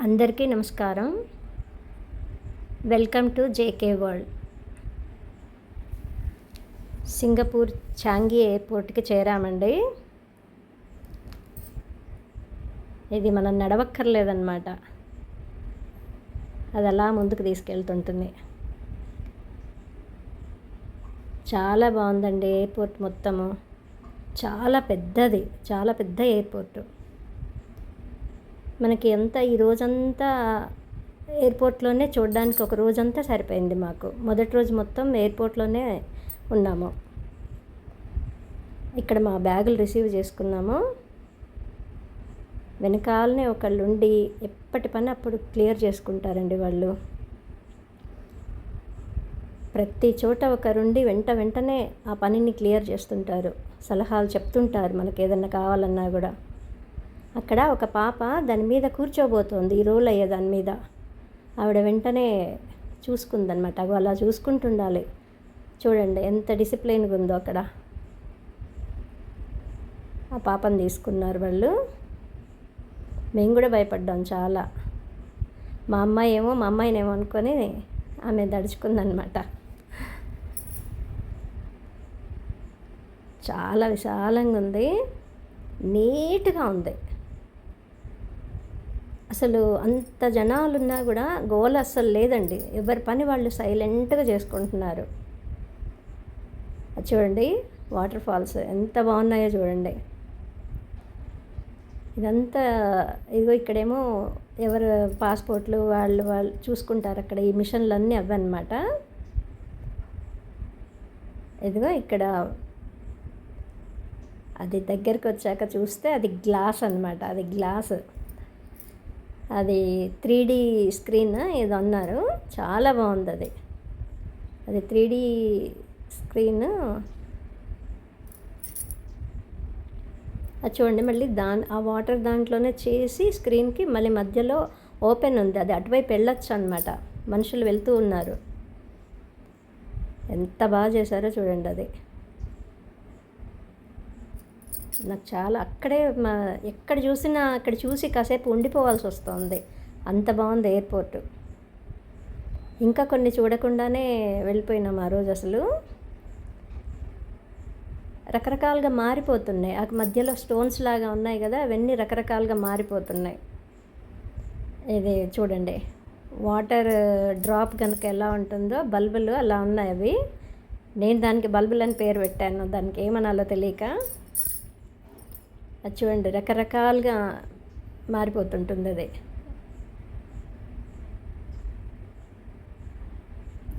అందరికీ నమస్కారం. Welcome to JK world. Singapore Changi ఎయిర్పోర్ట్కి చేరామండి. ఇది మనం నడవక్కర్లేదన్నమాట, అది అలా ముందుకు తీసుకెళ్తుంటుంది. చాలా బాగుందండి ఎయిర్పోర్ట్ మొత్తము. చాలా పెద్దది, చాలా పెద్ద ఎయిర్పోర్టు. మనకి ఈ రోజంతా ఎయిర్పోర్ట్లోనే చూడడానికి ఒక రోజంతా సరిపోయింది మాకు. మొదటి రోజు మొత్తం ఎయిర్పోర్ట్లోనే ఉన్నాము. ఇక్కడ మా బ్యాగులు రిసీవ్ చేసుకున్నాము. వెనకాలనే ఒకళ్ళు ఉండి ఎప్పటి పని అప్పుడు క్లియర్ చేసుకుంటారండి వాళ్ళు. ప్రతి చోట ఒకరుండి వెంటనే ఆ పనిని క్లియర్ చేస్తుంటారు, సలహాలు చెప్తుంటారు మనకి ఏదన్నా కావాలన్నా కూడా. అక్కడ ఒక పాప దాని మీద కూర్చోబోతోంది, ఈ రోల్ అయ్యే దాని మీద. ఆవిడ వెంటనే చూసుకుందనమాట. అలా చూసుకుంటుండాలి. చూడండి ఎంత డిసిప్లైన్గా ఉందో అక్కడ. ఆ పాపను తీసుకున్నారు వాళ్ళు. మేము కూడా భయపడ్డాం చాలా. మా అమ్మాయినేమో అనుకొని ఆమె దడుచుకుందనమాట. చాలా విశాలంగా ఉంది, నీట్గా ఉంది. అసలు అంత జనాలున్నా కూడా గోల అస్సలు లేదండి. ఎవరి పని వాళ్ళు సైలెంట్గా చేసుకుంటున్నారు. చూడండి వాటర్ ఫాల్స్ ఎంత బాగున్నాయో చూడండి. ఇదంతా ఇదిగో ఇక్కడేమో ఎవరు పాస్పోర్ట్లు వాళ్ళు చూసుకుంటారు అక్కడ. ఈ మిషన్లు అన్నీ అవన్నమాట. ఇదిగో ఇక్కడ అది దగ్గరికి వచ్చాక చూస్తే అది గ్లాస్ అన్నమాట. అది గ్లాస్, అది 3D స్క్రీన్ ఏదో అన్నారు. చాలా బాగుంది అది. అది 3D స్క్రీన్. అది చూడండి, మళ్ళీ ఆ వాటర్ దాంట్లోనే చేసి స్క్రీన్కి మళ్ళీ మధ్యలో ఓపెన్ ఉంది. అది అటువైపు వెళ్ళొచ్చు అనమాట. మనుషులు వెళ్తూ ఉన్నారు. ఎంత బాగా చేశారో చూడండి. అది నాకు చాలా అక్కడే ఎక్కడ చూసినా అక్కడ చూసి కాసేపు ఉండిపోవాల్సి వస్తుంది, అంత బాగుంది ఎయిర్పోర్టు. ఇంకా కొన్ని చూడకుండానే వెళ్ళిపోయినాం ఆ రోజు. అసలు రకరకాలుగా మారిపోతున్నాయి. ఆ మధ్యలో స్టోన్స్ లాగా ఉన్నాయి కదా, అవన్నీ రకరకాలుగా మారిపోతున్నాయి. ఇది చూడండి, వాటర్ డ్రాప్ కనుక ఎలా ఉంటుందో బల్బులు అలా ఉన్నాయి అవి. నేను దానికి బల్బులని పేరు పెట్టాను, దానికి ఏమనాలో తెలియక. అది చూడండి రకరకాలుగా మారిపోతుంటుంది అది.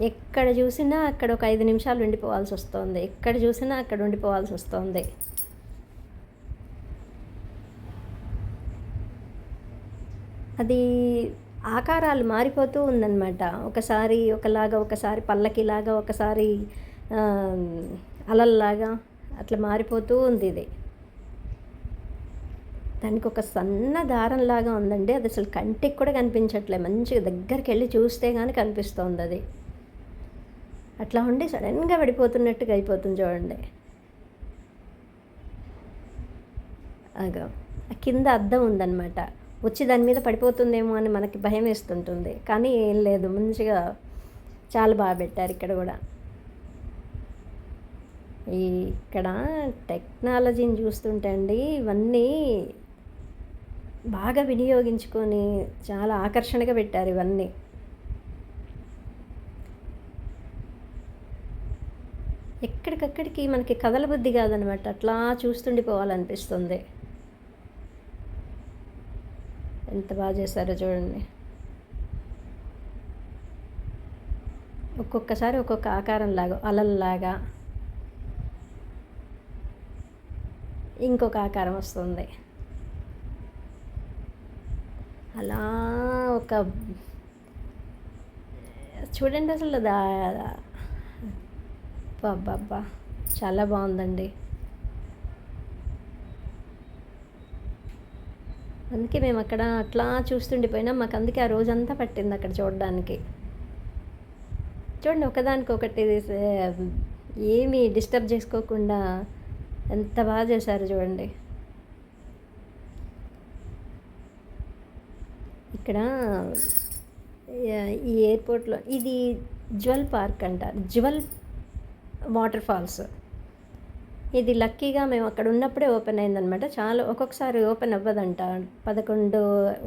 ఎక్కడ చూసినా అక్కడ ఒక 5 నిమిషాలు ఉండిపోవాల్సి వస్తుంది. ఎక్కడ చూసినా అక్కడ ఉండిపోవాల్సి వస్తుంది. అది ఆకారాలు మారిపోతూ ఉందన్నమాట. ఒకసారి ఒకలాగా, ఒకసారి పల్లకిలాగా, ఒకసారి అలల్లాగా అట్లా మారిపోతూ ఉంది ఇది. దానికి ఒక సన్న దారంలాగా ఉందండి. అది అసలు కంటికి కూడా కనిపించట్లే. మంచిగా దగ్గరికి వెళ్ళి చూస్తే కానీ కనిపిస్తుంది అది. అట్లా ఉండి సడన్గా పడిపోతున్నట్టుగా అయిపోతుంది చూడండి. అగా కింద అద్దం ఉందన్నమాట. వచ్చి దాని మీద పడిపోతుందేమో అని మనకి భయం వేస్తుంటుంది, కానీ ఏం లేదు, మంచిగా చాలా బాగా పెట్టారు ఇక్కడ కూడా. ఇక్కడ టెక్నాలజీని చూస్తుంటే అండి, ఇవన్నీ బాగా వినియోగించుకొని చాలా ఆకర్షణగా పెట్టారు ఇవన్నీ. ఎక్కడికక్కడికి మనకి కదలబుద్ధి కాదనమాట, అట్లా చూస్తుండిపోవాలనిపిస్తుంది. ఎంత బాగా చేశారో చూడండి. ఒక్కొక్కసారి ఒక్కొక్క ఆకారంలాగా, అలల్లాగా ఇంకొక ఆకారం వస్తుంది. అలా ఒక చూడండి అసలు బాబా చాలా బాగుందండి. అందుకే మేము అక్కడ అట్లా చూస్తుండిపోయినాం. మాకు అందుకే ఆ రోజంతా పట్టింది అక్కడ చూడడానికి. చూడండి ఒకదానికొకటి ఏమీ డిస్టర్బ్ చేసుకోకుండా ఎంత బాగా చేశారు చూడండి. ఇక్కడ ఈ ఎయిర్పోర్ట్లో ఇది జ్వల్ పార్క్ అంటారు, జ్వల్ వాటర్ ఫాల్స్. ఇది లక్కీగా మేము అక్కడ ఉన్నప్పుడే ఓపెన్ అయిందనమాట. చాలా ఒక్కొక్కసారి ఓపెన్ అవ్వదంట,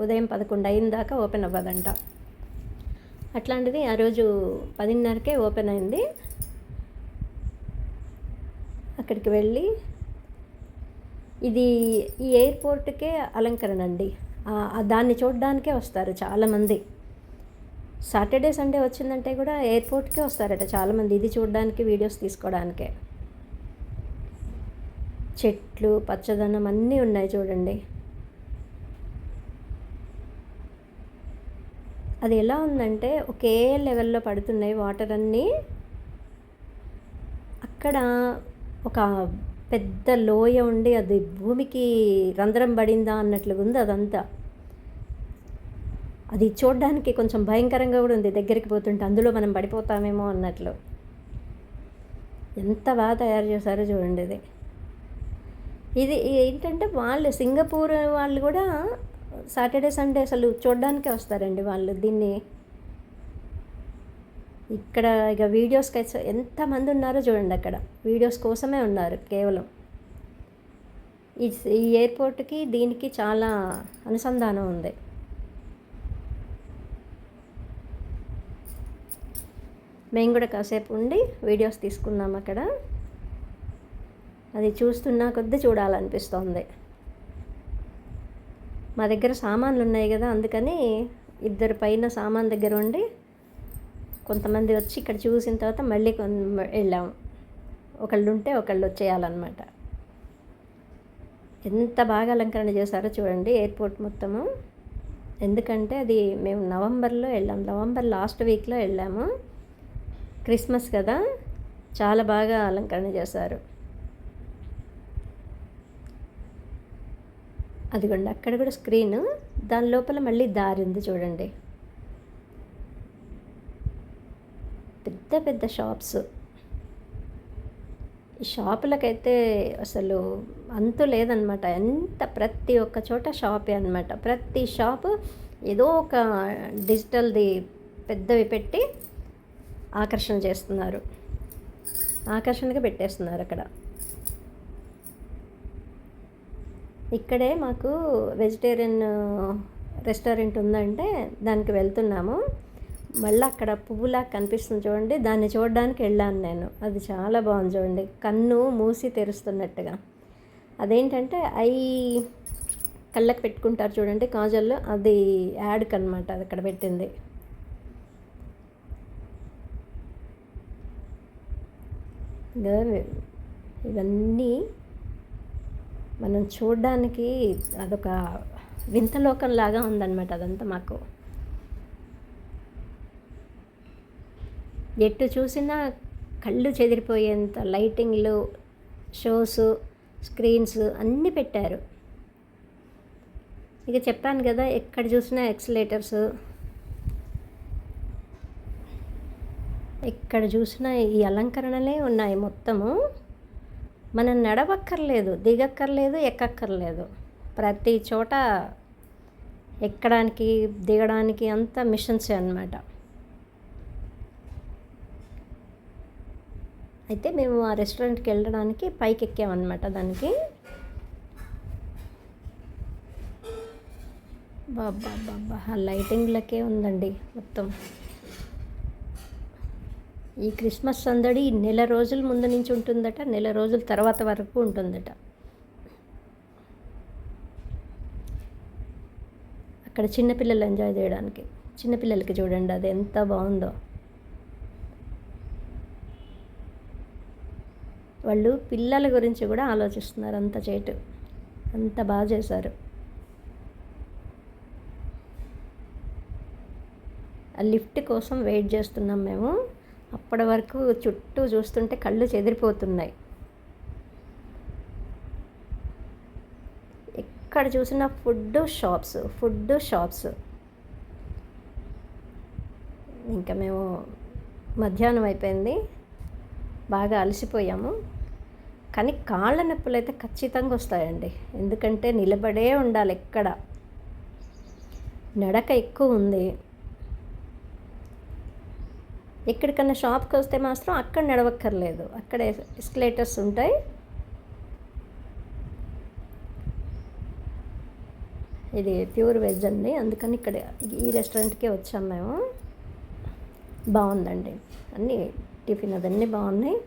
ఉదయం 11 అయిన దాకా ఓపెన్ అవ్వదంట. అట్లాంటిది ఆ రోజు 10:30కే ఓపెన్ అయింది. అక్కడికి వెళ్ళి, ఇది ఈ ఎయిర్పోర్ట్కే అలంకరణ అండి. దాన్ని చూడడానికే వస్తారు చాలామంది. సాటర్డే సండే వచ్చిందంటే కూడా ఎయిర్పోర్ట్కే వస్తారట చాలామంది, ఇది చూడడానికి, వీడియోస్ తీసుకోవడానికే. చెట్లు, పచ్చదనం అన్నీ ఉన్నాయి చూడండి. అది ఎలా ఉందంటే ఒకే లెవెల్లో పడుతున్నాయి వాటర్ అన్నీ. అక్కడ ఒక పెద్ద లోయ ఉండి అది భూమికి రంధ్రం పడిందా అన్నట్లుగా ఉంది అదంతా. అది చూడడానికి కొంచెం భయంకరంగా కూడా ఉంది, దగ్గరికి పోతుంటే అందులో మనం పడిపోతామేమో అన్నట్లు. ఎంత బాగా తయారు చేశారో చూడండి. ఇది ఏంటంటే వాళ్ళు సింగపూర్ వాళ్ళు కూడా సాటర్డే సండే అసలు చూడడానికే వస్తారండి వాళ్ళు దీన్ని. ఇక్కడ ఇక వీడియోస్కి అయితే ఎంతమంది ఉన్నారో చూడండి, అక్కడ వీడియోస్ కోసమే ఉన్నారు కేవలం. ఈ ఎయిర్పోర్ట్కి దీనికి చాలా అనుసంధానం ఉంది. మేము కూడా కాసేపు ఉండి వీడియోస్ తీసుకున్నాం అక్కడ. అది చూస్తున్నా కొద్దీ చూడాలనిపిస్తోంది. మా దగ్గర సామాన్లు ఉన్నాయి కదా, అందుకని ఇద్దరు పైన సామాన్ దగ్గర ఉండి కొంతమంది వచ్చి ఇక్కడ చూసిన తర్వాత మళ్ళీ వెళ్ళాము. ఒకళ్ళు ఉంటే ఒకళ్ళు వచ్చేయాలన్నమాట. ఎంత బాగా అలంకరణ చేశారో చూడండి ఎయిర్పోర్ట్ మొత్తము. ఎందుకంటే అది మేము నవంబర్లో వెళ్ళాము, నవంబర్ లాస్ట్ వీక్లో వెళ్ళాము. క్రిస్మస్ కదా, చాలా బాగా అలంకరణ చేశారు. అదిగోండి అక్కడ కూడా స్క్రీన్, దాని లోపల మళ్ళీ దారి ఉంది చూడండి. పెద్ద పెద్ద షాప్స్. ఈ షాపులకైతే అసలు అంతు లేదనమాట. ప్రతి ఒక్క చోట షాపే అనమాట. ప్రతి షాపు ఏదో ఒక డిజిటల్ది పెద్దవి పెట్టి ఆకర్షణ చేస్తున్నారు, ఆకర్షణగా పెట్టేస్తున్నారు అక్కడ. ఇక్కడే మాకు వెజిటేరియన్ రెస్టారెంట్ ఉందంటే దానికి వెళ్తున్నాము. మళ్ళీ అక్కడ పువ్వులా కనిపిస్తుంది చూడండి, దాన్ని చూడడానికి వెళ్ళాను నేను. అది చాలా బాగుంది చూడండి, కన్ను మూసి తెరుస్తున్నట్టుగా. అదేంటంటే కళ్ళకి పెట్టుకుంటారు చూడండి కాజల్లో, అది యాడ్కి అనమాట అది అక్కడ పెట్టింది. ఇవన్నీ మనం చూడడానికి అదొక వింతలోకంలాగా ఉందన్నమాట అదంతా మాకు. ఎటు చూసినా కళ్ళు చెదిరిపోయేంత లైటింగ్లు, షోస్, స్క్రీన్స్ అన్నీ పెట్టారు. ఇక చెప్పాను కదా, ఎక్కడ చూసినా ఎక్సలేటర్స్, ఎక్కడ చూసినా ఈ అలంకరణలే ఉన్నాయి మొత్తము. మనం నడవక్కర్లేదు, దిగక్కర్లేదు, ఎక్కక్కర్లేదు. ప్రతి చోట ఎక్కడానికి, దిగడానికి అంతా మిషన్సే అన్నమాట. అయితే మేము ఆ రెస్టారెంట్కి వెళ్ళడానికి పైకి ఎక్కామన్నమాట. దానికి బాబా ఆ లైటింగ్లకే ఉందండి మొత్తం. ఈ క్రిస్మస్ సందడి నెల రోజుల ముందు నుంచి ఉంటుందట, నెల రోజుల తర్వాత వరకు ఉంటుందట. అక్కడ చిన్నపిల్లలు ఎంజాయ్ చేయడానికి, చిన్నపిల్లలకి చూడండి అది ఎంత బాగుందో. వాళ్ళు పిల్లల గురించి కూడా ఆలోచిస్తున్నారు, అంత చేటు అంత బాగా చేశారు. ఆ లిఫ్ట్ కోసం వెయిట్ చేస్తున్నాం మేము. అప్పటి వరకు చుట్టూ చూస్తుంటే కళ్ళు చెదిరిపోతున్నాయి. ఎక్కడ చూసినా ఫుడ్ షాప్స్. ఇంకా మేము మధ్యాహ్నం అయిపోయింది, బాగా అలసిపోయాము. కానీ కాళ్ళ నొప్పులు అయితే ఖచ్చితంగా వస్తాయండి, ఎందుకంటే నిలబడే ఉండాలి ఎక్కడ. నడక ఎక్కువ ఉంది. ఎక్కడికన్నా షాప్కి వస్తే మాత్రం అక్కడ నడవక్కర్లేదు, అక్కడ ఎస్కలేటర్స్ ఉంటాయి. ఇది ప్యూర్ వెజ్ అండి, అందుకని ఇక్కడ ఈ రెస్టారెంట్కే వచ్చాం మేము. బాగుందండి, అన్నీ టిఫిన్ అదన్నీ బాగున్నాయి.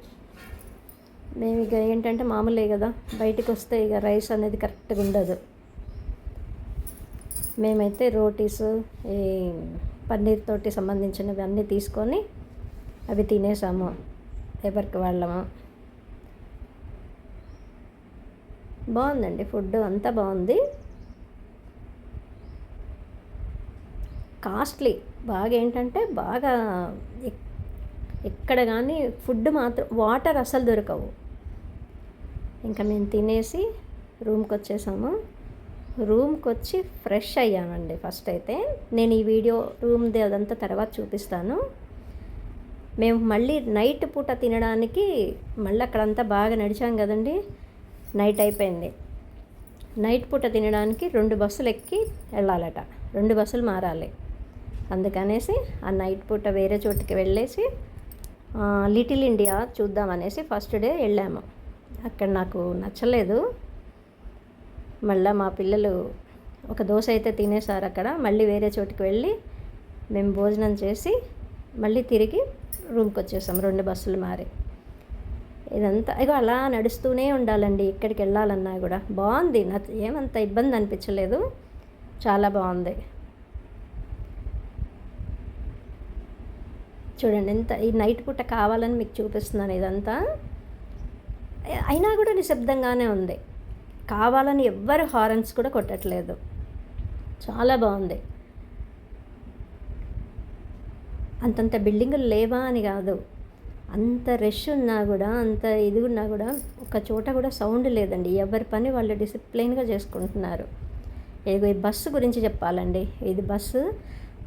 మేము ఇక ఏంటంటే మామూలే కదా, బయటికి వస్తే ఇక రైస్ అనేది కరెక్ట్గా ఉండదు. మేమైతే రోటీస్, ఈ పన్నీర్ తోటి సంబంధించినవి అన్నీ తీసుకొని అవి తినేసాము ఎవరికి వాళ్ళము. బాగుందండి, ఫుడ్ అంతా బాగుంది. కాస్ట్లీ బాగా, ఏంటంటే బాగా ఎక్కడ కానీ ఫుడ్ మాత్రం, వాటర్ అసలు దొరకవు. ఇంకా మేము తినేసి రూమ్కి వచ్చేసాము. రూమ్కి వచ్చి ఫ్రెష్ అయ్యామండి. ఫస్ట్ అయితే నేను ఈ వీడియో రూమ్ది అదంతా తర్వాత చూపిస్తాను. మేము మళ్ళీ నైట్ పూట తినడానికి మళ్ళీ అక్కడంతా బాగా నడిచాం కదండి, నైట్ అయిపోయింది. నైట్ పూట తినడానికి 2 బస్సులు ఎక్కి వెళ్ళాలట, 2 బస్సులు మారాలి. అందుకనేసి ఆ నైట్ పూట వేరే చోటుకి వెళ్ళేసి లిటిల్ ఇండియా చూద్దామనేసి ఫస్ట్ డే వెళ్ళాము. అక్కడ నాకు నచ్చలేదు. మళ్ళీ మా పిల్లలు ఒక దోశ అయితే తినేసారు అక్కడ. మళ్ళీ వేరే చోటుకి వెళ్ళి మేము భోజనం చేసి మళ్ళీ తిరిగి రూమ్కి వచ్చేసాం, 2 బస్సులు మారి. ఇదంతా ఇక అలా నడుస్తూనే ఉండాలండి ఎక్కడికి వెళ్ళాలన్నా కూడా. బాగుంది, ఏమంత ఇబ్బంది అనిపించలేదు, చాలా బాగుంది. చూడండి ఎంత ఈ నైట్ పూట కావాలని మీకు చూపిస్తున్నాను ఇదంతా. అయినా కూడా నిశ్శబ్దంగానే ఉంది, కావాలని ఎవ్వరు హారన్స్ కూడా కొట్టట్లేదు. చాలా బాగుంది. అంతంత బిల్డింగులు లేవా అని కాదు, అంత రష్ ఉన్నా కూడా, అంత ఇది ఉన్నా కూడా ఒక చోట కూడా సౌండ్ లేదండి. ఎవరి పని వాళ్ళు డిసిప్లైన్గా చేసుకుంటున్నారు. ఏదో ఈ బస్సు గురించి చెప్పాలండి. ఇది బస్సు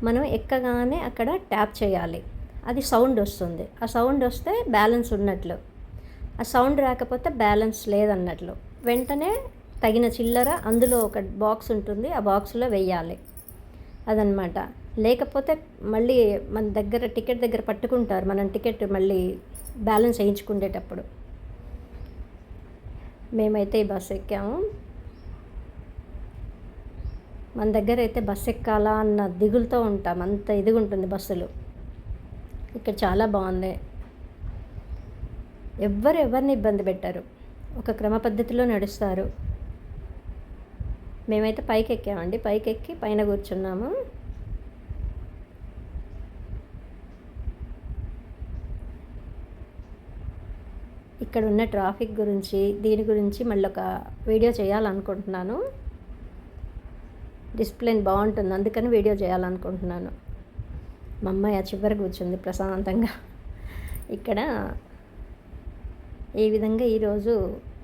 మనం ఎక్కగానే అక్కడ ట్యాప్ చేయాలి, అది సౌండ్ వస్తుంది. ఆ సౌండ్ వస్తే బ్యాలెన్స్ ఉన్నట్లు, ఆ సౌండ్ రాకపోతే బ్యాలెన్స్ లేదన్నట్లు. వెంటనే తగిన చిల్లర అందులో ఒక బాక్స్ ఉంటుంది, ఆ బాక్స్లో వెయ్యాలి అదనమాట. లేకపోతే మళ్ళీ మన దగ్గర టికెట్ దగ్గర పట్టుకుంటారు, మనం టికెట్ మళ్ళీ బ్యాలెన్స్ వేయించుకునేటప్పుడు. మేమైతే ఈ బస్సు ఎక్కాము. మన దగ్గర అయితే బస్సు ఎక్కాలా అన్న దిగులుతో ఉంటాం, అంత ఇదిగా ఉంటుంది బస్సులు. ఇక్కడ చాలా బాగుంది, ఎవరిని ఇబ్బంది పెట్టారు, ఒక క్రమ పద్ధతిలో నడుస్తారు. మేమైతే పైకి ఎక్కామండి, పైకి ఎక్కి పైన కూర్చున్నాము. ఇక్కడ ఉన్న ట్రాఫిక్ గురించి, దీని గురించి మళ్ళీ ఒక వీడియో చేయాలనుకుంటున్నాను. డిసిప్లిన్ బాగుంటుంది, అందుకని వీడియో చేయాలనుకుంటున్నాను. మా అమ్మాయి ఆ చివరి కూర్చుంది ప్రశాంతంగా. ఇక్కడ ఈ విధంగా ఈరోజు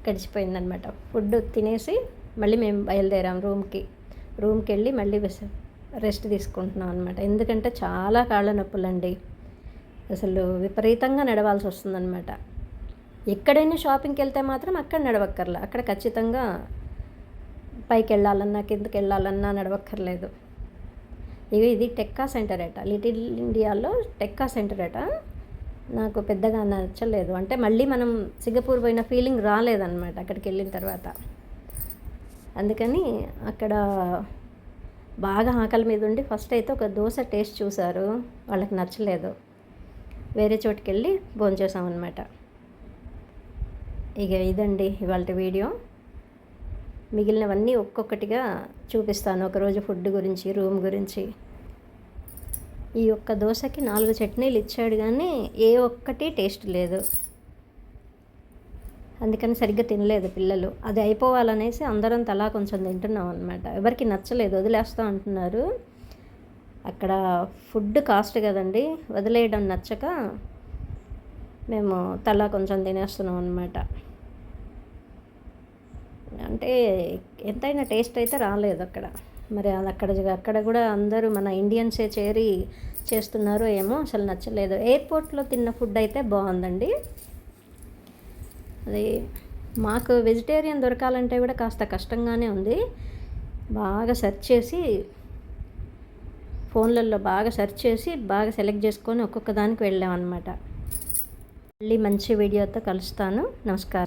గడిచిపోయిందనమాట. ఫుడ్ తినేసి మళ్ళీ మేము బయలుదేరాం రూమ్కి వెళ్ళి మళ్ళీ రెస్ట్ తీసుకుంటున్నాం అనమాట. ఎందుకంటే చాలా కాళ్ళ నొప్పులండి, అసలు విపరీతంగా నడవాల్సి వస్తుందన్నమాట. ఎక్కడైనా షాపింగ్కి వెళ్తే మాత్రం అక్కడ నడవక్కర్లా, అక్కడ ఖచ్చితంగా పైకి వెళ్ళాలన్నా కిందకి వెళ్ళాలన్నా నడవక్కర్లేదు. ఇది టెక్కా సెంటర్ అట, లిటిల్ ఇండియాలో టెక్కా సెంటర్ అట. నాకు పెద్దగా నచ్చలేదు, అంటే మళ్ళీ మనం సింగపూర్ పోయిన ఫీలింగ్ రాలేదన్నమాట అక్కడికి వెళ్ళిన తర్వాత. అందుకని అక్కడ బాగా ఆకలి మీద ఉండి ఫస్ట్ అయితే ఒక దోశ టేస్ట్ చూశారు, వాళ్ళకి నచ్చలేదు. వేరే చోటుకి వెళ్ళి భోంచేసామన్నమాట. ఇక ఇదండి ఇవాళ వీడియో. మిగిలినవన్నీ ఒక్కొక్కటిగా చూపిస్తాను, ఒకరోజు ఫుడ్ గురించి, రూమ్ గురించి. ఈ ఒక్క దోశకి 4 చట్నీలు ఇచ్చాడు, కానీ ఏ ఒక్కటి టేస్ట్ లేదు. అందుకని సరిగ్గా తినలేదు పిల్లలు. అది అయిపోవాలనేసి అందరం తలా కొంచెం తింటున్నాం అనమాట. ఎవరికి నచ్చలేదు, వదిలేస్తూ అంటున్నారు. అక్కడ ఫుడ్ కాస్ట్ కదండి, వదిలేయడం నచ్చక మేము తలా కొంచెం తినేస్తున్నాం అనమాట. అంటే ఎంతైనా టేస్ట్ అయితే రాలేదు అక్కడ. మరి అది అక్కడ కూడా అందరూ మన ఇండియన్సే చేరి చేస్తున్నారో ఏమో, అసలు నచ్చలేదు. ఎయిర్పోర్ట్లో తిన్న ఫుడ్ అయితే బాగుందండి. అది మాకు వెజిటేరియన్ దొరకాలంటే కూడా కాస్త కష్టంగానే ఉంది. బాగా సెర్చ్ చేసి ఫోన్లలో బాగా సెర్చ్ చేసి బాగా సెలెక్ట్ చేసుకొని ఒక్కొక్క దానికి వెళ్ళామన్నమాట. మళ్ళీ మంచి వీడియోతో కలుస్తాను. నమస్కారం.